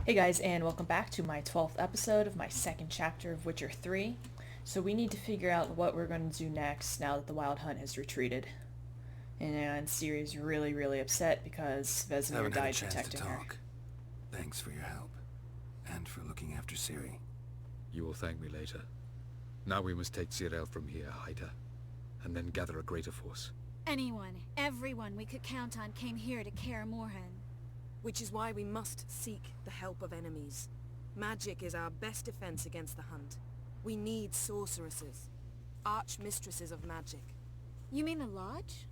Hey guys, and welcome back to my 12th episode of my second chapter of Witcher 3. So we need to figure out what we're going to do next now that the Wild Hunt has retreated. And Ciri's really, really upset because Vesemir Haven't had a died chance to protecting her. talk. Thanks for your help. And for looking after Ciri. You will thank me later. Now we must take Geralt from here, hide her, and then gather a greater force. Anyone, everyone we could count on came here to Kaer Morhen. Which is why we must seek the help of enemies. Magic is our best defense against the Hunt. We need sorceresses. Archmistresses of magic. You mean the Lodge?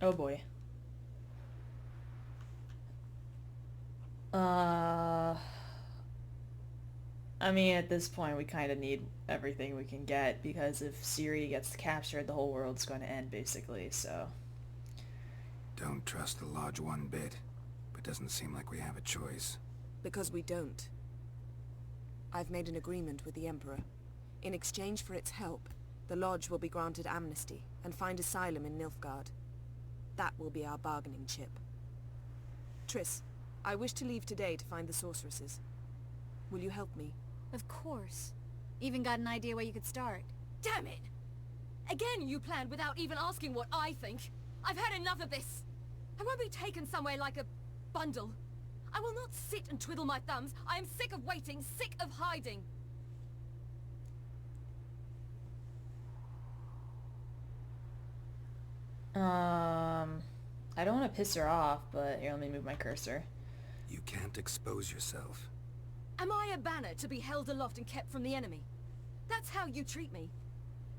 Oh boy. I mean, at this point we kind of need everything we can get, because if Ciri gets captured, the whole world's going to end, basically, so... Don't trust the Lodge one bit. But doesn't seem like we have a choice. Because we don't. I've made an agreement with the Emperor. In exchange for its help, the Lodge will be granted amnesty and find asylum in Nilfgaard. That will be our bargaining chip. Triss, I wish to leave today to find the sorceresses. Will you help me? Of course. Even got an idea where you could start. Damn it! Again you planned without even asking what I think. I've had enough of this. I won't be taken somewhere like a bundle. I will not sit and twiddle my thumbs. I am sick of waiting, sick of hiding. I don't want to piss her off, but here, let me move my cursor. You can't expose yourself. Am I a banner to be held aloft and kept from the enemy? That's how you treat me.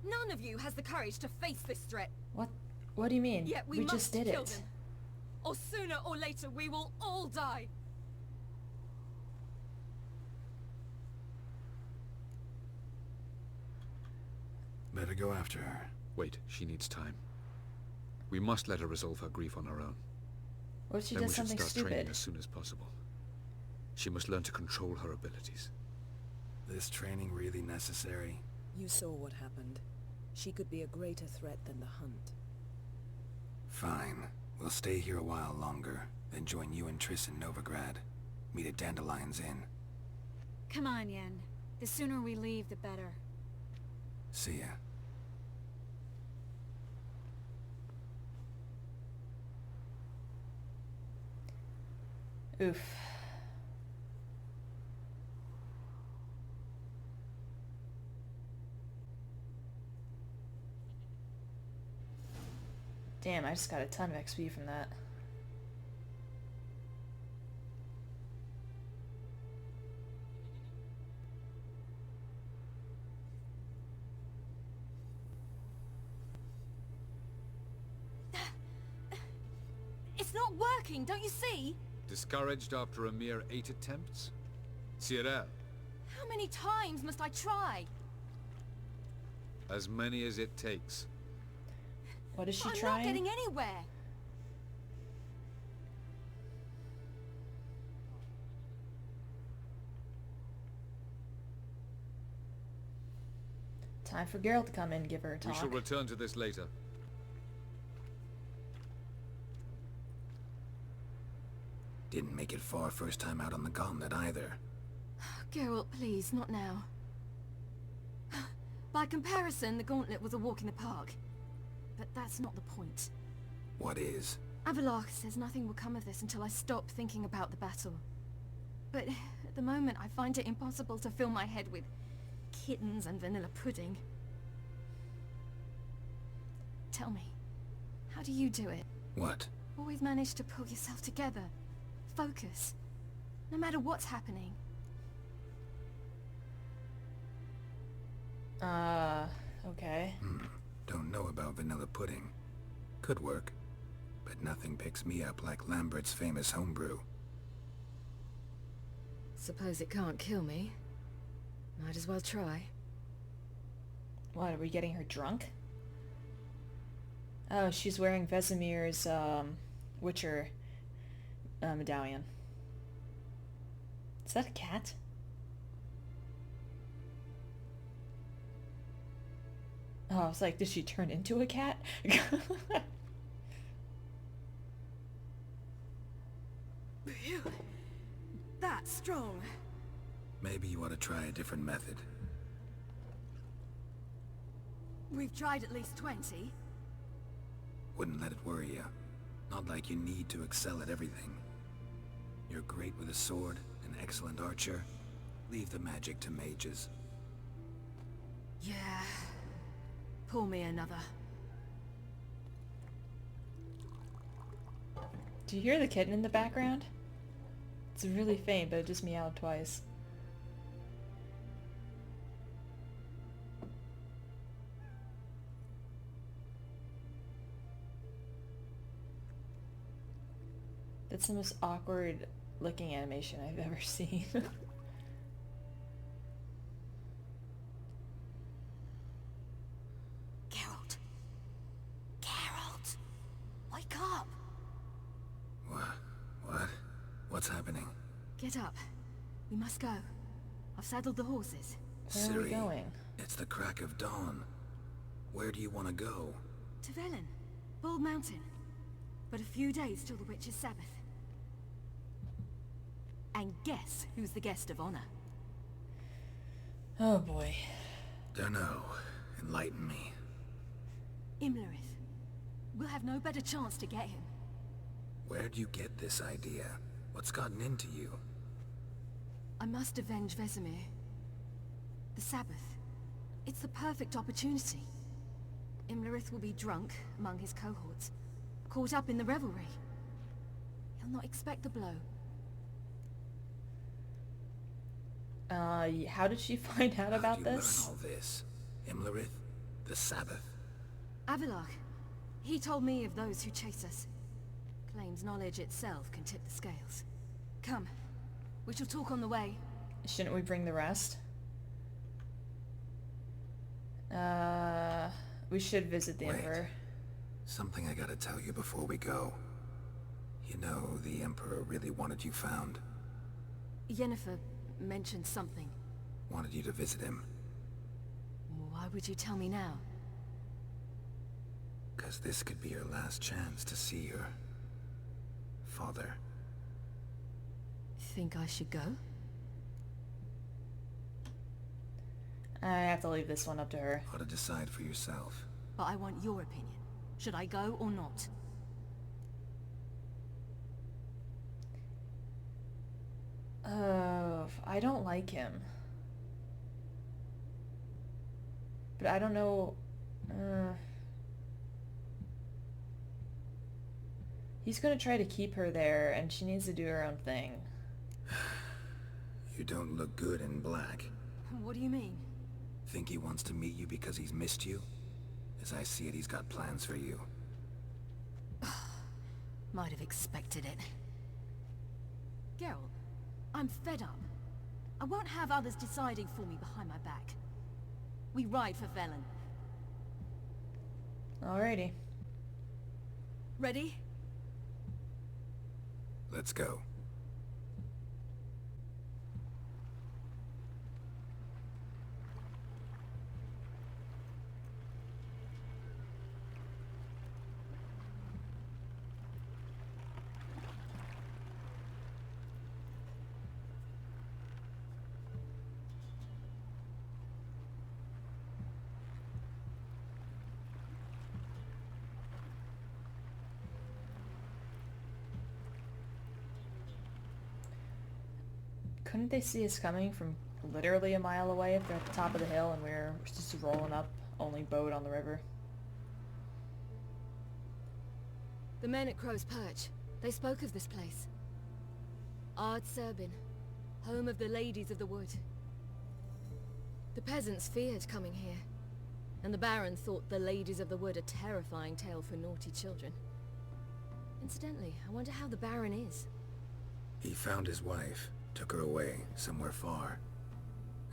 None of you has the courage to face this threat. What do you mean? Yet we just must did kill it. them. Or sooner or later we will all die. Better go after her. Wait, she needs time. We must let her resolve her grief on her own. What if she Then does we should something start stupid? training as soon as possible. She must learn to control her abilities. This training really necessary? You saw what happened. She could be a greater threat than the Hunt. Fine. We'll stay here a while longer, then join you and Triss in Novigrad. Meet at Dandelion's Inn. Come on, Yen. The sooner we leave, the better. See ya. Oof. Damn, I just got a ton of XP from that. It's not working, don't you see? Discouraged after a mere 8 attempts? Ciri, How many times must I try? as many as it takes. What is she I'm trying? not getting anywhere. Time for Geralt to come in and give her a We talk. shall return to this later. Didn't make it far first time out on the gauntlet either. Geralt, please, not now. By comparison, the gauntlet was a walk in the park. But that's not the point. What is? Avalach says nothing will come of this until I stop thinking about the battle. But at the moment, I find it impossible to fill my head with kittens and vanilla pudding. Tell me, how do you do it? What? Always manage to pull yourself together. Focus. No matter what's happening. Okay. Don't know about vanilla pudding. Could work. But nothing picks me up like Lambert's famous homebrew. Suppose it can't kill me. Might as well try. What, are we getting her drunk? Oh, she's wearing Vesemir's, Witcher, medallion. Is that a cat? Oh, I was like, did she turn into a cat? That's strong. Maybe you ought to try a different method. We've tried at least 20. Wouldn't let it worry you. Not like you need to excel at everything. You're great with a sword, an excellent archer. Leave the magic to mages. Yeah. Pull me another. Do you hear the kitten in the background? It's really faint, but it just meowed twice. That's the most awkward looking animation I've ever seen. Geralt. Geralt. Wake up. What? What's happening? Get up. We must go. I've saddled the horses. Where are we Ciri, going? it's the crack of dawn. Where do you want to go? To Velen. Bald Mountain. But a few days till the Witch's Sabbath. And guess who's the guest of honor? Oh boy. Dunno. Enlighten me. Imlerith. We'll have no better chance to get him. Where'd you get this idea? What's gotten into you? I must avenge Vesemir. The Sabbath. It's the perfect opportunity. Imlerith will be drunk among his cohorts, caught up in the revelry. He'll not expect the blow. How did she find out about How'd you this? learn all this? Imlerith? The Sabbath? Avilar. He told me of those who chase us. Claims knowledge itself can tip the scales. Come. We shall talk on the way. Shouldn't we bring the rest? We should visit the Wait. Emperor. Something I gotta tell you before we go. You know, the Emperor really wanted you found. Yennefer mentioned something. Wanted you to visit him. Why would you tell me now? 'Cause this could be your last chance to see your father. Think I should go? I have to leave this one up to her. Ought to decide for yourself. But I want your opinion. Should I go or not? I don't like him. But I don't know... He's gonna try to keep her there, and she needs to do her own thing. You don't look good in black. What do you mean? Think he wants to meet you because he's missed you? As I see it, he's got plans for you. Might have expected it. Geralt, I'm fed up. I won't have others deciding for me behind my back. We ride for Velen. Alrighty. Ready? Let's go. Couldn't they see us coming from literally a mile away if they're at the top of the hill and we're just rolling up, only boat on the river? The men at Crow's Perch. They spoke of this place. Ard Serbin, home of the Ladies of the Wood. The peasants feared coming here, and the Baron thought the Ladies of the Wood a terrifying tale for naughty children. Incidentally, I wonder how the Baron is. He found his wife, took her away, somewhere far.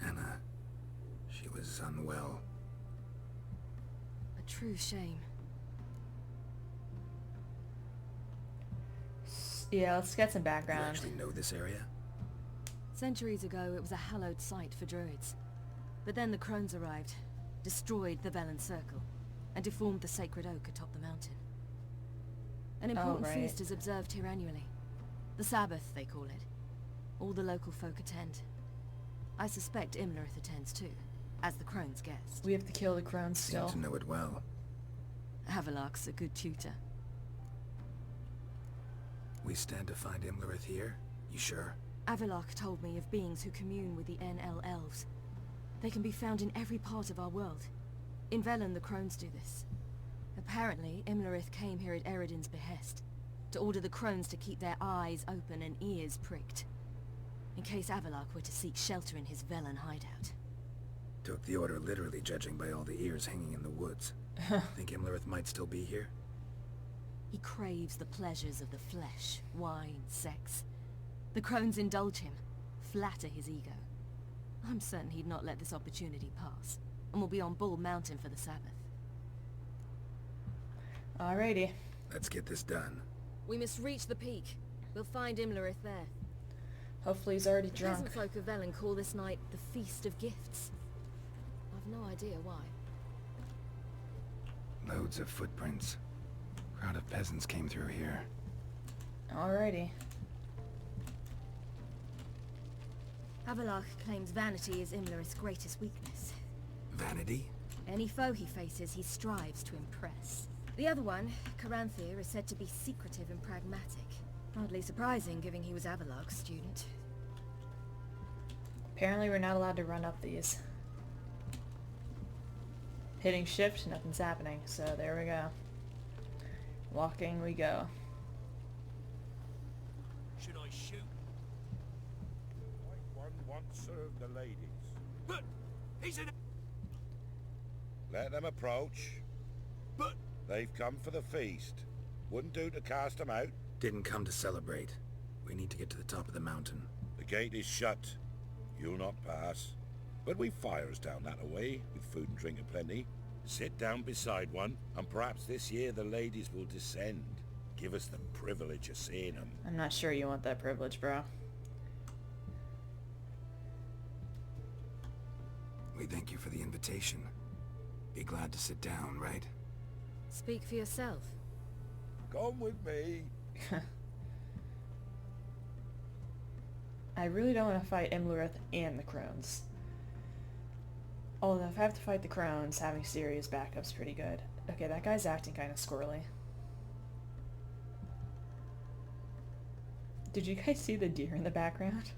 Anna, she was unwell. A true shame. Yeah, let's get some You background. actually know this area? Centuries ago, it was a hallowed site for druids. But then the Crones arrived, destroyed the Velen Circle, and deformed the sacred oak atop the mountain. An important right. feast is observed here annually. The Sabbath, they call it. All the local folk attend. I suspect Imlerith attends too, as the Crones' guest. We have to kill the Crones Seem still. to know it well. Havelock's a good tutor. We stand to find Imlerith here? You sure? Havelock told me of beings who commune with the NL elves. They can be found in every part of our world. In Velen, the Crones do this. Apparently, Imlerith came here at Eredin's behest, to order the Crones to keep their eyes open and ears pricked, in case Havelock were to seek shelter in his Velen hideout. Took the order literally, judging by all the ears hanging in the woods. Think Imlerith might still be here? He craves the pleasures of the flesh, wine, sex. The Crones indulge him, flatter his ego. I'm certain he'd not let this opportunity pass, and will be on Bull Mountain for the Sabbath. Alrighty. Let's get this done. We must reach the peak. We'll find Imlerith there. Hopefully he's already The drunk. peasant folk of Velen call this night the Feast of Gifts. I've no idea why. Loads of footprints. Crowd of peasants came through here. Alrighty. Havelock claims vanity is Imlerith's greatest weakness. Vanity? Any foe he faces, he strives to impress. The other one, Caranthir, is said to be secretive and pragmatic. Hardly surprising, given he was Havelock's student. Apparently we're not allowed to run up these. Hitting shift, nothing's happening, so there we go. Walking we go. Should I shoot? Like one once served the ladies. But he's an... Let them approach. But... They've come for the feast. Wouldn't do to cast them out. Didn't come to celebrate. We need to get to the top of the mountain. The gate is shut. You'll not pass. But we've fires down that away, with food and drink aplenty. Sit down beside one, and perhaps this year the ladies will descend. Give us the privilege of seeing them. I'm not sure you want that privilege, bro. We thank you for the invitation. Be glad to sit down, right? Speak for yourself. Come with me. I really don't want to fight Imlerith and the Crones. Although if I have to fight the Crones, having Ciri as backup's pretty good. Okay, that guy's acting kind of squirrely. Did you guys see the deer in the background?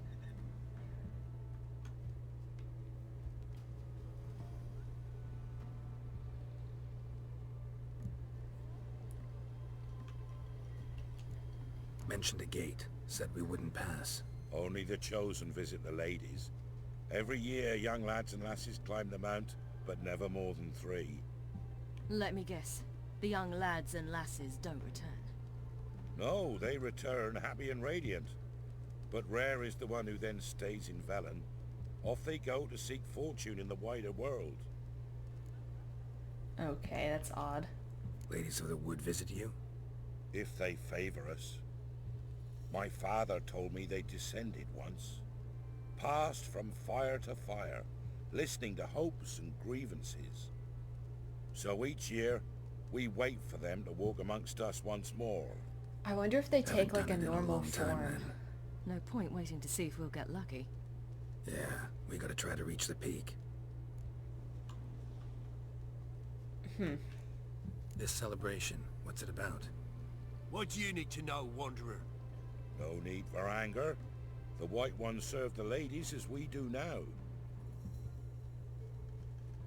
Mentioned a gate. Said we wouldn't pass. Only the chosen visit the ladies. Every year young lads and lasses climb the mount, but never more than 3. Let me guess. The young lads and lasses don't return. No, they return happy and radiant. But rare is the one who then stays in Velen. Off they go to seek fortune in the wider world. Okay, that's odd. Ladies of the Wood visit you? If they favor us. My father told me they descended once. Passed from fire to fire, listening to hopes and grievances. So each year, we wait for them to walk amongst us once more. I wonder if they take Haven't like a done it in normal long time, form. then. No point waiting to see if we'll get lucky. Yeah, we gotta try to reach the peak. This celebration, what's it about? What do you need to know, Wanderer? No need for anger. The White Ones serve the ladies as we do now.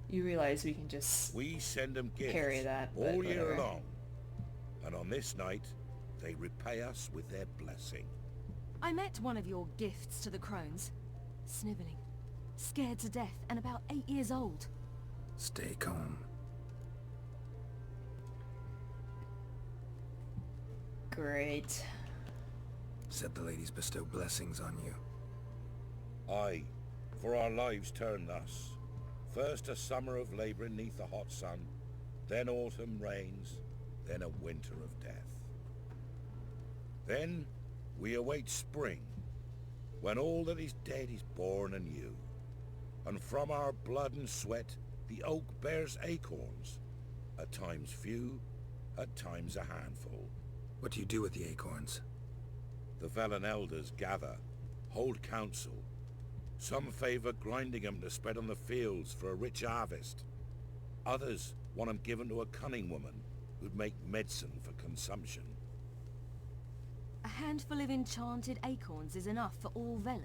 You realize we can just... We send them gifts Parry that, but all year whatever. long. And on this night, they repay us with their blessing. I met one of your gifts to the Crones. Sniveling. Scared to death and about 8 years old. Stay calm. Great. Said the ladies bestow blessings on you. Aye, for our lives turn thus. First a summer of labouring neath the hot sun, then autumn rains, then a winter of death. Then we await spring, when all that is dead is born anew. And from our blood and sweat the oak bears acorns, at times few, at times a handful. What do you do with the acorns? The Velen elders gather, hold council. Some favor grinding them to spread on the fields for a rich harvest. Others want them given to a cunning woman who'd make medicine for consumption. A handful of enchanted acorns is enough for all Velen.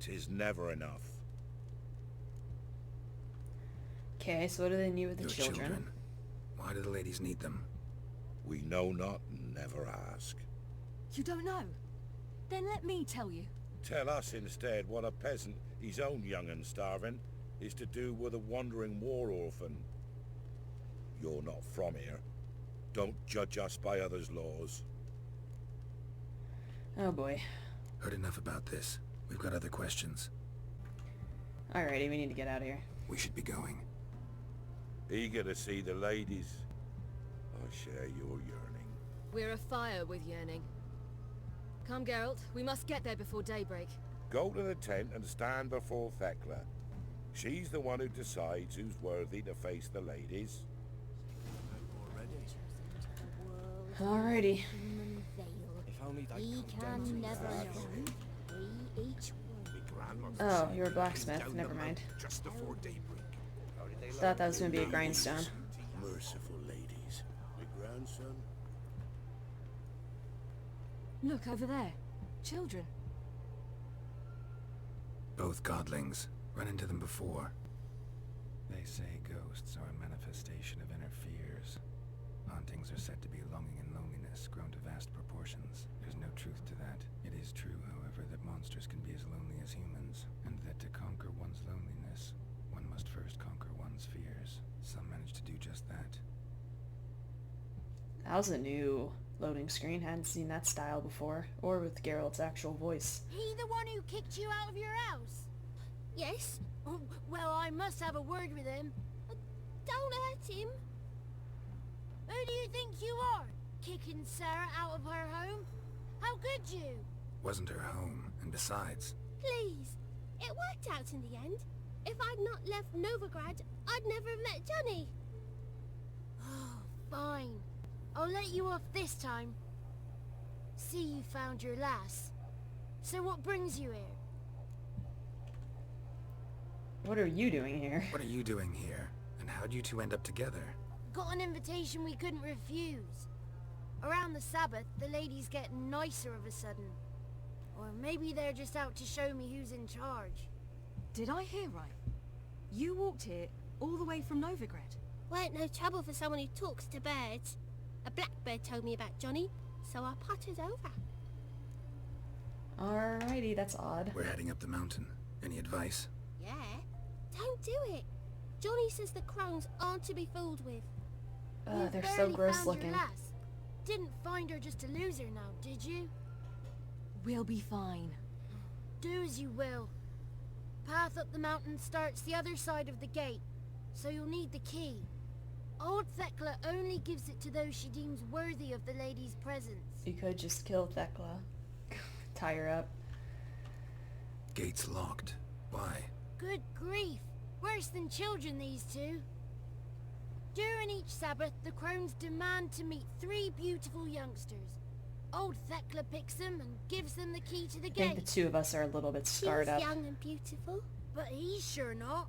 'Tis never enough. Okay, so what do they need with the Your children? Why do the ladies need them? We know not and never ask. You don't know? Then let me tell you. Tell us instead what a peasant, his own young and starving, is to do with a wandering war orphan. You're not from here. Don't judge us by others' laws. Oh boy. Heard enough about this. We've got other questions. Alrighty, we need to get out of here. We should be going. Eager to see the ladies. I share your yearning. We're afire with yearning. Come, Geralt. We must get there before daybreak. Go to the tent and stand before Thekla. She's the one who decides who's worthy to face the ladies. Alrighty. If only they We come down can to never that. know. We each one. Oh, you're a blacksmith. Never mind. Just before daybreak. Thought that was gonna be a grindstone. Merciful ladies. My grandson? Look over there. Children. Both godlings. Run into them before. They say ghosts are a manifestation of inner fears. Hauntings are said to be longing and loneliness grown to vast proportions. There's no truth to that. It is true, however, that monsters can be as lonely as humans, and that to conquer one's loneliness, one must first conquer one's fears. Some manage to do just that. That was a new loading screen. Hadn't seen that style before, or with Geralt's actual voice. He the one who kicked you out of your house? Yes. Oh, well, I must have a word with him. Don't hurt him. Who do you think you are? Kicking Sarah out of her home? How could you? Wasn't her home, and besides... Please. It worked out in the end. If I'd not left Novigrad, I'd never have met Johnny. Oh, fine. I'll let you off this time. See, you found your lass. So what brings you here? What are you doing here? What are you doing here? And how'd you two end up together? Got an invitation we couldn't refuse. Around the Sabbath, the ladies get nicer of a sudden. Or maybe they're just out to show me who's in charge. Did I hear right? You walked here all the way from Novigrad. Weren't no trouble for someone who talks to birds. A blackbird told me about Johnny, so I pottered over. Alrighty, that's odd. We're heading up the mountain. Any advice? Yeah? Don't do it. Johnny says the Crones aren't to be fooled with. You They're so barely gross found your looking. lass. Didn't find her just to lose her now, did you? We'll be fine. Do as you will. Path up the mountain starts the other side of the gate, so you'll need the key. Old Thekla only gives it to those she deems worthy of the lady's presence. You could just kill Thekla. Tie her up. Gate's locked. Why? Good grief! Worse than children, these two. During each Sabbath, the Crones demand to meet 3 beautiful youngsters. Old Thekla picks them and gives them the key to the I gate. think the two of us are a little bit She scarred was up. young and beautiful, but he's sure not.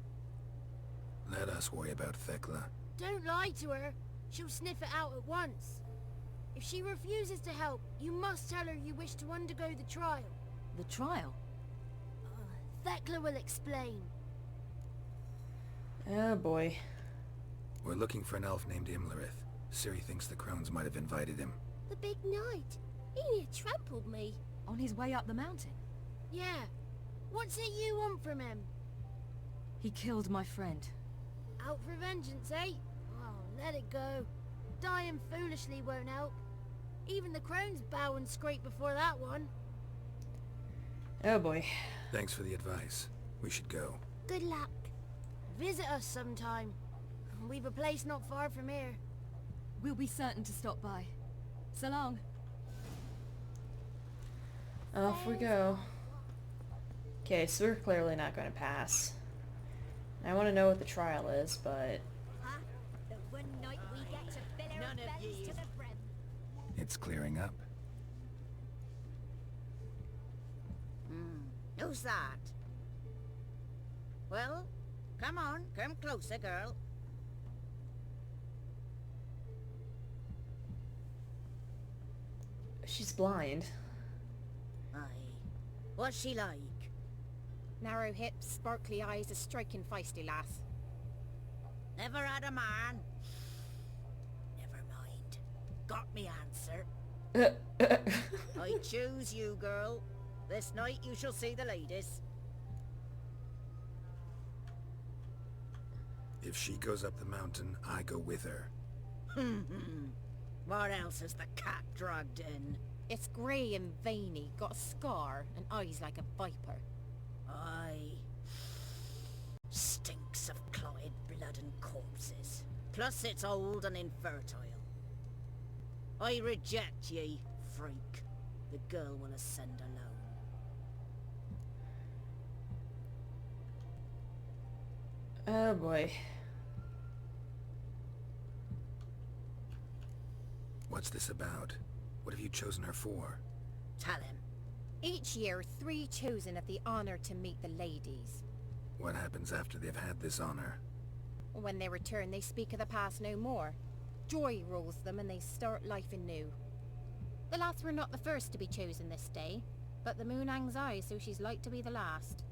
Let us worry about Thekla. Don't lie to her. She'll sniff it out at once. If she refuses to help, you must tell her you wish to undergo the trial. The trial? Thekla will explain. Oh boy. We're looking for an elf named Imlerith. Ciri thinks the Crones might have invited him. The big knight. He near trampled me. On his way up the mountain? Yeah. What's it you want from him? He killed my friend. Out for vengeance, eh? Oh, let it go. Dying foolishly won't help. Even the Crones bow and scrape before that one. Oh boy. Thanks for the advice. We should go. Good luck. Visit us sometime. We've a place not far from here. We'll be certain to stop by. So long. Off we go. Okay, so we're clearly not going to pass. I want to know what the trial is, but... Huh? The one night we get to fill our bellies to the brim. It's clearing up. Who's that? Well, come on, come closer, girl. She's blind. Aye. What's she like? Narrow hips, sparkly eyes, a striking feisty lass. Never had a man. Never mind. Got me answer. I choose you, girl. This night you shall see the ladies. If she goes up the mountain, I go with her. What else is the cat dragged in? It's grey and veiny, got a scar, and eyes like a viper. Aye. Stinks of clotted blood and corpses. Plus it's old and infertile. I reject ye, freak. The girl will ascend alone. Oh boy. What's this about? What have you chosen her for? Tell him. Each year, 3 chosen have the honour to meet the ladies. What happens after they've had this honor? When they return, they speak of the past no more. Joy rules them and they start life anew. The lads were not the first to be chosen this day, but the moon hangs high, so she's like to be the last.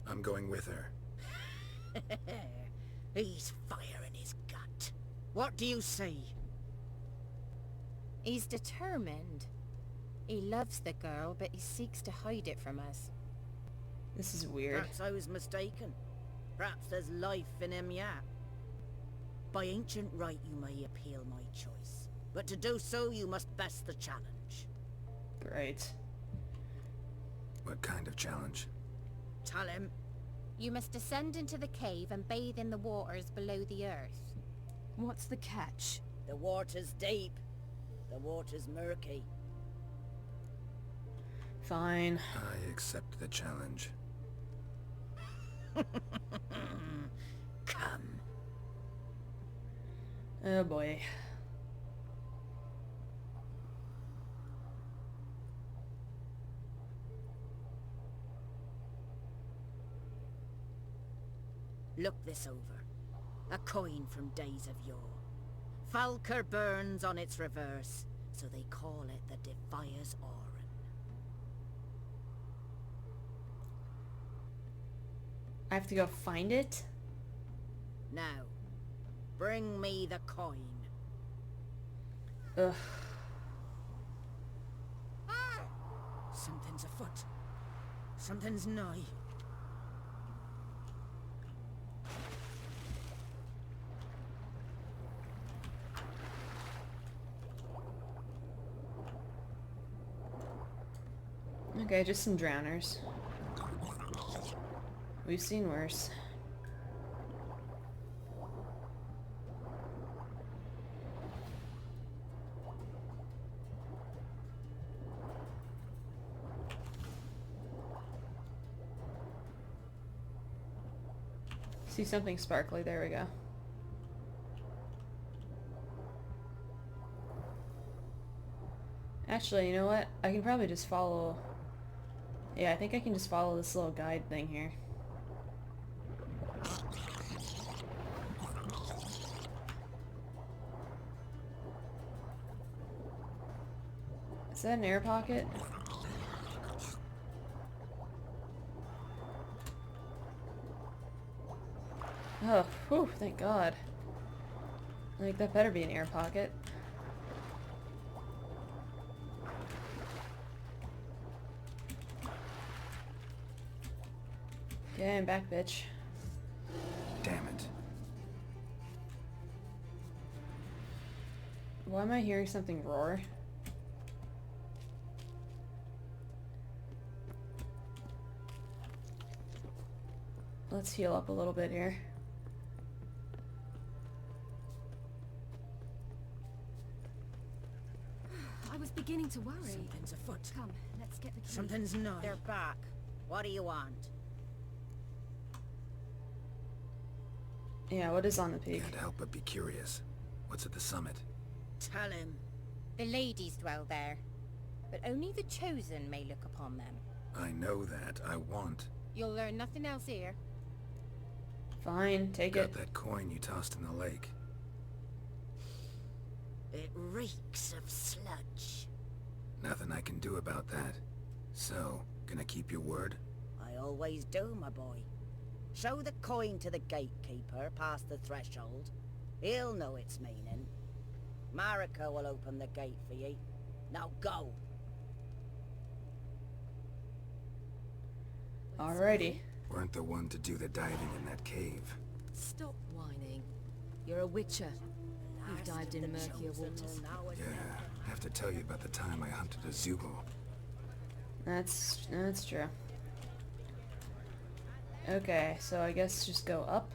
I'm going with her. He's fire in his gut. What do you say? He's determined. He loves the girl, but he seeks to hide it from us. This is weird. Perhaps I was mistaken. Perhaps there's life in him yet. By ancient right you may appeal my choice, but to do so you must best the challenge. Great. What kind of challenge? Tell him. You must descend into the cave and bathe in the waters below the earth. What's the catch? The water's deep. The water's murky. Fine. I accept the challenge. Come. Oh boy. Look this over. A coin from days of yore. Falker burns on its reverse, so they call it the Defier's Oran. I have to go find it? Now, bring me the coin. Ugh. Something's afoot. Something's nigh. Okay, just some drowners. We've seen worse. See something sparkly, there we go. Actually, you know what? I can probably just follow... Yeah, I think I can just follow this little guide thing here. Is that an air pocket? Oh, whew, thank God. Like, that better be an air pocket. Okay, I'm back, bitch. Damn it. Why am I hearing something roar? Let's heal up a little bit here. I was beginning to worry. Something's afoot. Come, let's get the key. Something's nigh. They're back. What do you want? Yeah, what is on the peak? Can't help but be curious. What's at the summit? Tell him. The ladies dwell there. but only the chosen may look upon them. I know that. I want. You'll learn nothing else here. Fine, take Got it. that coin you tossed in the lake. It reeks of sludge. Nothing I can do about that. So, gonna keep your word? I always do, my boy. Show the coin to the gatekeeper past the threshold. He'll know its meaning. Marika will open the gate for ye. Now go! Alrighty. Weren't the one to do the diving in that cave. Stop whining. You're a witcher. You've dived in murkier waters. Yeah, I have to tell you about the time I hunted a Zubul. That's true. Okay, so I guess just go up.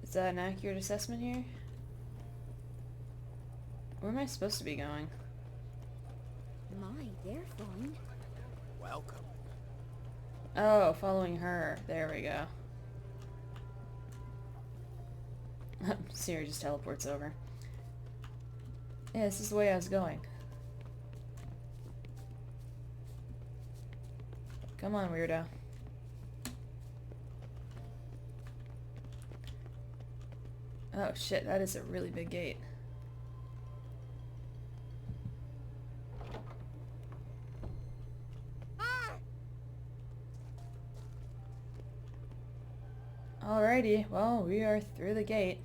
Is that an accurate assessment here? Where am I supposed to be going? My, they're fine. Welcome. Oh, following her. There we go. Ciri just teleports over. Yeah, this is the way I was going. Come on, weirdo. Oh shit, that is a really big gate. Alrighty, well, we are through the gate.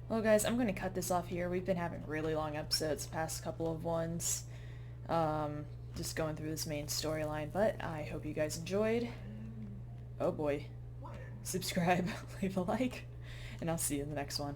Well guys, I'm going to cut this off here. We've been having really long episodes, past couple of ones. Just going through this main storyline, but I hope you guys enjoyed. Oh boy. Subscribe, leave a like, and I'll see you in the next one.